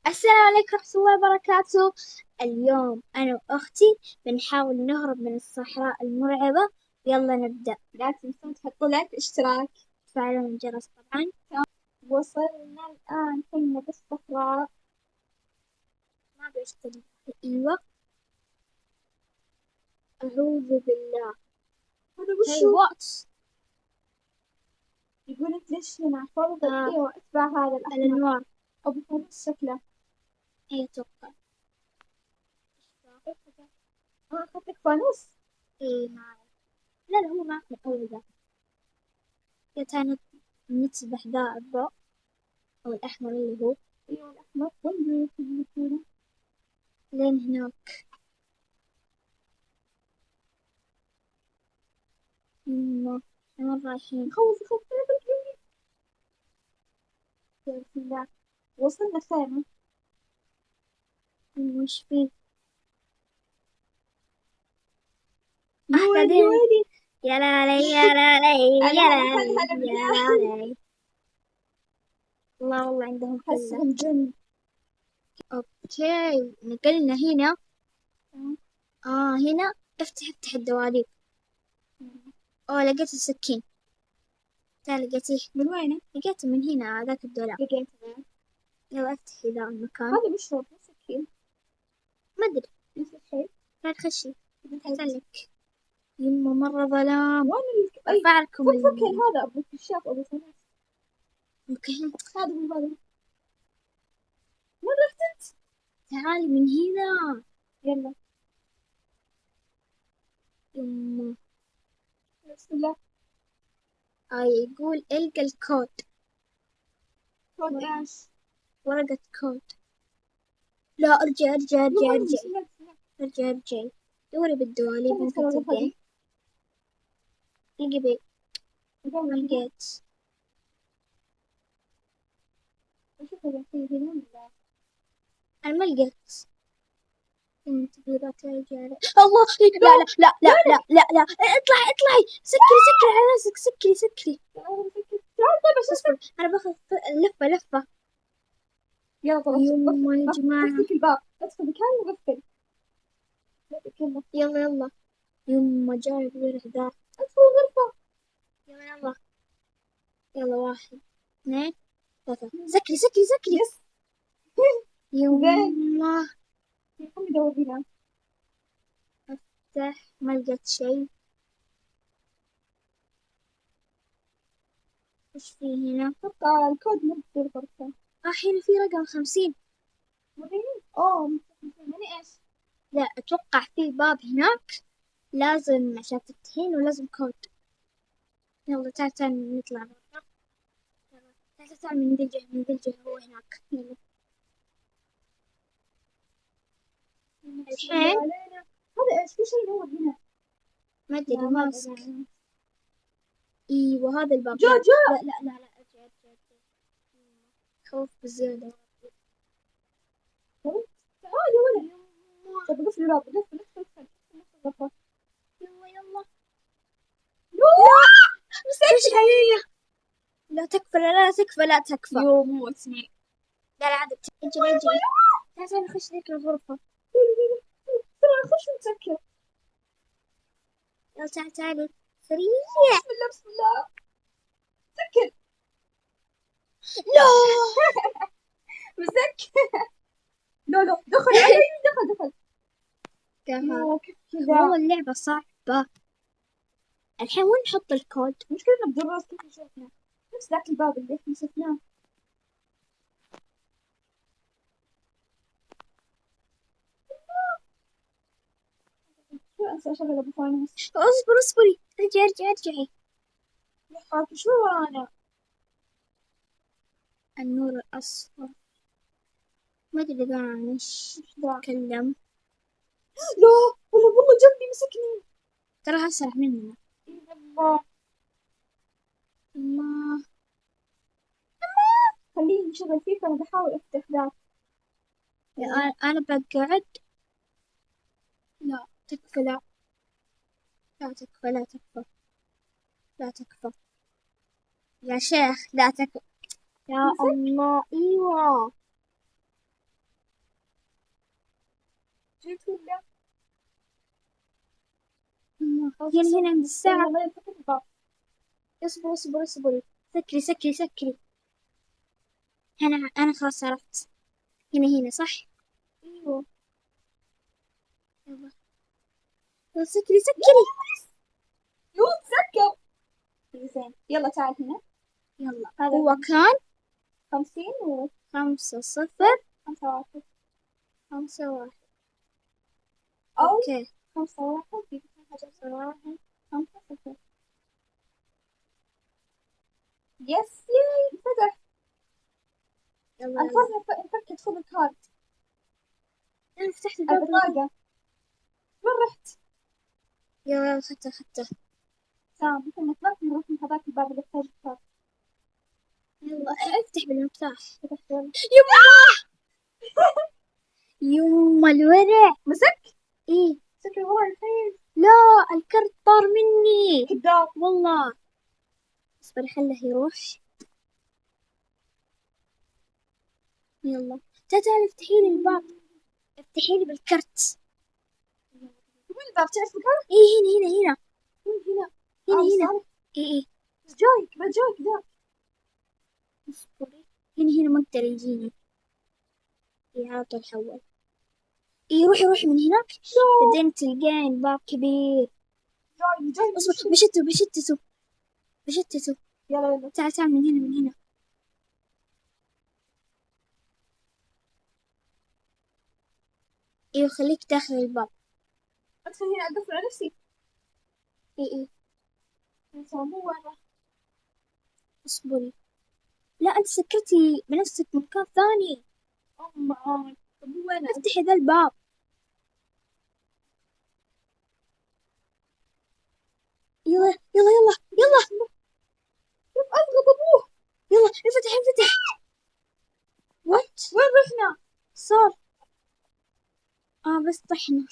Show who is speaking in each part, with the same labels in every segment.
Speaker 1: السلام عليكم ورحمة الله وبركاته. اليوم أنا وأختي بنحاول نهرب من الصحراء المرعبة. يلا نبدأ.
Speaker 2: لا تنسون تحطوا لايك اشتراك.
Speaker 1: تفعلون الجرس طبعا.
Speaker 2: وصلنا الآن كنا بالصحراء.
Speaker 1: ما بيشتغل. أيوة. أعوذ بالله.
Speaker 2: هذا
Speaker 1: هاي
Speaker 2: وشو؟
Speaker 1: واتس.
Speaker 2: يقول لك ليش هنا فرض ايوه اتبع هذا الأحمر.
Speaker 1: الأنوار.
Speaker 2: أبو فانوس شكله.
Speaker 1: هي أتوقع.
Speaker 2: أخذت لك فانوس.
Speaker 1: إيه معي. لا هو معك من أول ذا. يا ترى نتسبح ذا الضوء أو الأحمر اللي هو
Speaker 2: ايوه الأحمر وين بيكون؟
Speaker 1: لين هناك. وين رايحين؟
Speaker 2: يخوف بسم الله. وصلنا الخيمة.
Speaker 1: وش فيه؟
Speaker 2: يا ويلي يا
Speaker 1: بعدين.
Speaker 2: ويلي.
Speaker 1: يا لالي يا لالي
Speaker 2: هلا
Speaker 1: يا
Speaker 2: هلا هلا
Speaker 1: لالي
Speaker 2: هلا
Speaker 1: يا
Speaker 2: بالله.
Speaker 1: لالي. الله والله عندهم كله.
Speaker 2: أحسهم جن.
Speaker 1: اوكي نقلنا هنا. هنا. افتح الدواليب. لقيت السكين. تعال لقيتيه.
Speaker 2: من وينه؟
Speaker 1: لقيته من هنا ذاك الدولاب.
Speaker 2: لقيته.
Speaker 1: يلا افتحي ذا المكان.
Speaker 2: هذا وش هو؟ نفس الشيء.
Speaker 1: ما ادري.
Speaker 2: نفس الشيء.
Speaker 1: تعال خشي. لك. يما مرة ظلام.
Speaker 2: وين
Speaker 1: ارفع لكم
Speaker 2: فك هذا أبو كشاف أبو فانوس.
Speaker 1: المكان.
Speaker 2: هذا هو هذا. وين رحت أنت؟
Speaker 1: تعالي من هنا.
Speaker 2: يلا.
Speaker 1: يما.
Speaker 2: بسم الله.
Speaker 1: يقول القى الكود.
Speaker 2: كود ايش؟
Speaker 1: ورقة كود. لا ارجع ارجع ارجع ارجع.
Speaker 2: بسم الله بسم الله.
Speaker 1: ارجع ارجع. دوري بالدواليب
Speaker 2: خلنا
Speaker 1: ممكن
Speaker 2: نسوي الغرفة
Speaker 1: تلقين.
Speaker 2: دي.
Speaker 1: لقي بيت.
Speaker 2: نقوم
Speaker 1: ما
Speaker 2: نقوم.
Speaker 1: لقيت.
Speaker 2: نشوف إذا في هنا ولا.
Speaker 1: انا ما لقيت. انت ذا ترجع. الله. لا لا لا لا لا لا لا. اطلعي اطلعي. سكري على نفسك. سكري.
Speaker 2: تعال طيب عشان
Speaker 1: اصبر انا باخذ لفة.
Speaker 2: يلا طلع
Speaker 1: يما يا جماعة.
Speaker 2: افتك الباب. ادخل مكان وقفل. لا تكلم.
Speaker 1: يلا. يما جاي الورع ذا.
Speaker 2: ادخل الغرفة.
Speaker 1: يلا. يلا 1 2 3. سكري.
Speaker 2: يس. زين.
Speaker 1: يما.
Speaker 2: خلني ادور هنا.
Speaker 1: افتح. ما لقيت شيء. وش في هنا؟
Speaker 2: اتوقع الكود مو في الغرفة.
Speaker 1: هنا في رقم 50.
Speaker 2: وريني. اوه يعني ايش؟
Speaker 1: لا أتوقع في باب هناك. لازم عشان تفتحين ولازم كود. يلا تعال نطلع برا. تعال من ذي الجهة هو هناك. يلا. الحين
Speaker 2: هذا ايش؟ في شيء ينور هنا.
Speaker 1: ما أدري ماسك. ايوه هذا الباب.
Speaker 2: جو.
Speaker 1: لا ارجع. خوف بزيادة.
Speaker 2: تعال يا ولد. طب قفل الباب. قفل الغرفة.
Speaker 1: يلا.
Speaker 2: مسكت.
Speaker 1: لا تكفى لا تكفى.
Speaker 2: يو موتني.
Speaker 1: لا عاد اجي. تعال نخش ذيك الغرفة.
Speaker 2: ترى خش وتسكر.
Speaker 1: يلا تعالي سريع.
Speaker 2: بسم الله سكر.
Speaker 1: لا.
Speaker 2: مسكر. لا دخل علي. دخل.
Speaker 1: والله اللعبة صعبة. الحين وين نحط الكود؟
Speaker 2: مشكلة بدراس كيف شفنا نفس ذاك الباب اللي احنا شفناه. شو انسى اشغل ابو فانوس.
Speaker 1: اصبري. ارجعي.
Speaker 2: يا خاطر شو انا.
Speaker 1: النور الأصفر. ما أدري ذا عن إيش تكلم.
Speaker 2: لا والله جنبي مسكني.
Speaker 1: ترى أسرع مننا.
Speaker 2: الله.
Speaker 1: الله.
Speaker 2: خليني نشغل فيك انا بحاول افتح ذاك.
Speaker 1: أنا بقعد. لا تكفى. لا تكفى. يا شيخ لا تكفى. يا الله. أيوة.
Speaker 2: جيت ولا؟
Speaker 1: هنا عند الساعة.
Speaker 2: يلا يلا فتح الباب.
Speaker 1: اصبري. سكري. أنا خلاص عرفت. هنا صح؟
Speaker 2: ايوه.
Speaker 1: يلا سكري.
Speaker 2: يو تسكر. زين يلا تعال هنا.
Speaker 1: يلا
Speaker 2: هذا
Speaker 1: هو كان
Speaker 2: 50 و
Speaker 1: 5-0.
Speaker 2: 5-1.
Speaker 1: 5-1.
Speaker 2: أو
Speaker 1: أوكي
Speaker 2: 5-1 في 5-1 5-0. يس ياي فتح.
Speaker 1: يلا
Speaker 2: انتظر نفكك خذ الكارد.
Speaker 1: أنا فتحت الباب.
Speaker 2: البطاقة وين رحت؟
Speaker 1: يلا خدته.
Speaker 2: سام ممكن نطلع نروح من هذاك الباب اللي يحتاج الكارد.
Speaker 1: يلا افتح بالمفتاح.
Speaker 2: فتحت يلا.
Speaker 1: يما الورع.
Speaker 2: مسك
Speaker 1: ايه
Speaker 2: سكر والله الخير.
Speaker 1: لا، الكرت طار مني
Speaker 2: كذاب.
Speaker 1: والله. اصبري خله يروح. يلا تعالي افتحي لي الباب. افتحي لي بالكرت.
Speaker 2: وين الباب تعرف مكانه؟
Speaker 1: ايه هنا.
Speaker 2: وين هنا؟
Speaker 1: هنا
Speaker 2: صالح.
Speaker 1: ايه
Speaker 2: جايك بجايك ذا.
Speaker 1: اصبري. هنا ما اقدر يجيني. ايه على طول حول. ايه روحي من هناك. بعدين تلقين الباب كبير.
Speaker 2: جاي
Speaker 1: اصبر بشتته.
Speaker 2: يلا يلا.
Speaker 1: تعال من هنا. ايوه خليك داخل الباب.
Speaker 2: ادخل هنا اقفل على نفسي.
Speaker 1: ايه
Speaker 2: مو انا.
Speaker 1: اصبري. لا انت سكرتي بنفسك مكان ثاني.
Speaker 2: معاي. طب مو انا.
Speaker 1: افتحي ذا الباب. يلا
Speaker 2: كيف اضغط ابوه؟
Speaker 1: يلا انفتح. وات
Speaker 2: وين رحنا؟
Speaker 1: صار؟ بس طحنا.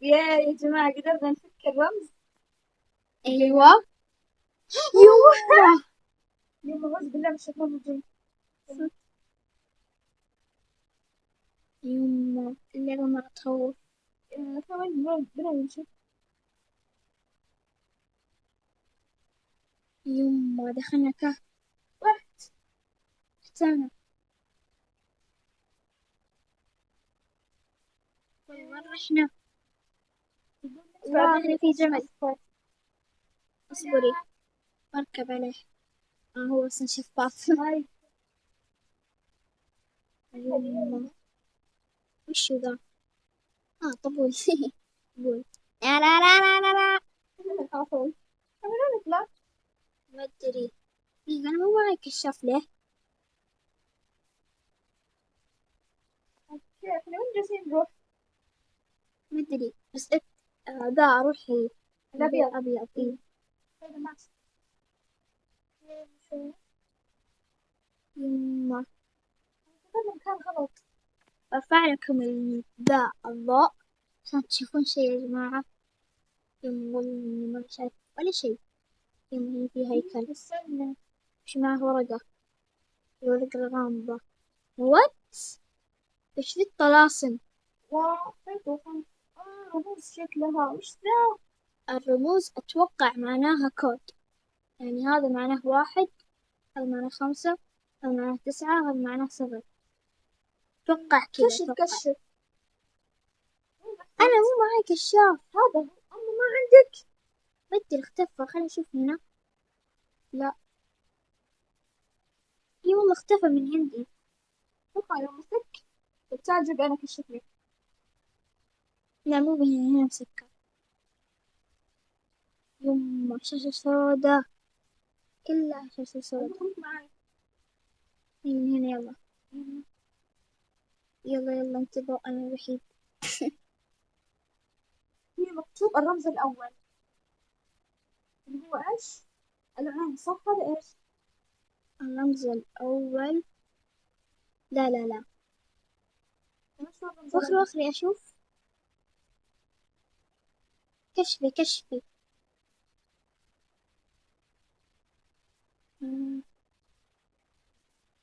Speaker 2: يا جماعة قدرنا نفك الرمز.
Speaker 1: ايوه
Speaker 2: يوم الرمز بالله من الشيطان الرجيم.
Speaker 1: يما اللعبة مرة تخوف.
Speaker 2: كمان بلا نمشي.
Speaker 1: يما دخلنا كهف.
Speaker 2: رحت.
Speaker 1: استنى. وين رحنا؟ واخر في جمل. اصبري اركب عليه. هو اصلا شفاف.
Speaker 2: هاي.
Speaker 1: يما وشو ذا؟ طبول. طبول. لا.
Speaker 2: عفوا. أنا لا نطلع.
Speaker 1: ما ادري. انا مو معي كشاف ليه.
Speaker 2: كيف احنا وين جالسين نروح؟
Speaker 1: ما ادري بس ذا روحي.
Speaker 2: الأبيض.
Speaker 1: ابيض ايه.
Speaker 2: هذا ماكس.
Speaker 1: يما
Speaker 2: هذا مكان غلط.
Speaker 1: برفع لكم ذا الضوء عشان تشوفون شي يا جماعة. يما والله ما شايف ولا شي. يما هي في هيكل.
Speaker 2: استنى.
Speaker 1: مش معه ورقة. الورقة الغامضة. وات ايش في الطلاسم؟
Speaker 2: واو حلو. رموز شكلها وش ذا؟
Speaker 1: الرموز اتوقع معناها كود. يعني هذا معناه 1، هذا معناه 5، هذا معناه 9، هذا معناه 7. اتوقع كذا.
Speaker 2: كشف.
Speaker 1: انا مو معي كشاف.
Speaker 2: هذا هو. أما ما عندك.
Speaker 1: بدل اختفى. خلينا نشوف هنا. لا اي والله اختفى من عندي.
Speaker 2: اتوقع يوم مسك. بتعجب انا كشف لك.
Speaker 1: لا مو هنا مسكر. يما شاشة سودا. كلها شاشة سودا.
Speaker 2: خليك معي.
Speaker 1: من هنا يلا انتبهوا انا الوحيد.
Speaker 2: هي مكتوب الرمز الأول اللي هو ايش؟ العين صح هذا ايش؟
Speaker 1: الرمز الأول. لا
Speaker 2: ايش هو الرمز
Speaker 1: وخري أشوف. كشفي.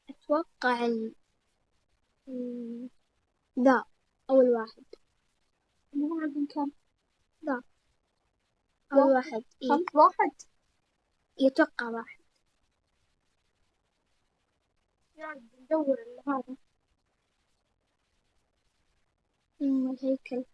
Speaker 1: أتوقع ذا أول واحد.
Speaker 2: عندهم كم؟
Speaker 1: لا، أول واحد إيه،
Speaker 2: 5 واحد.
Speaker 1: يتوقع واحد.
Speaker 2: يعني ندور هذا.
Speaker 1: الهيكل.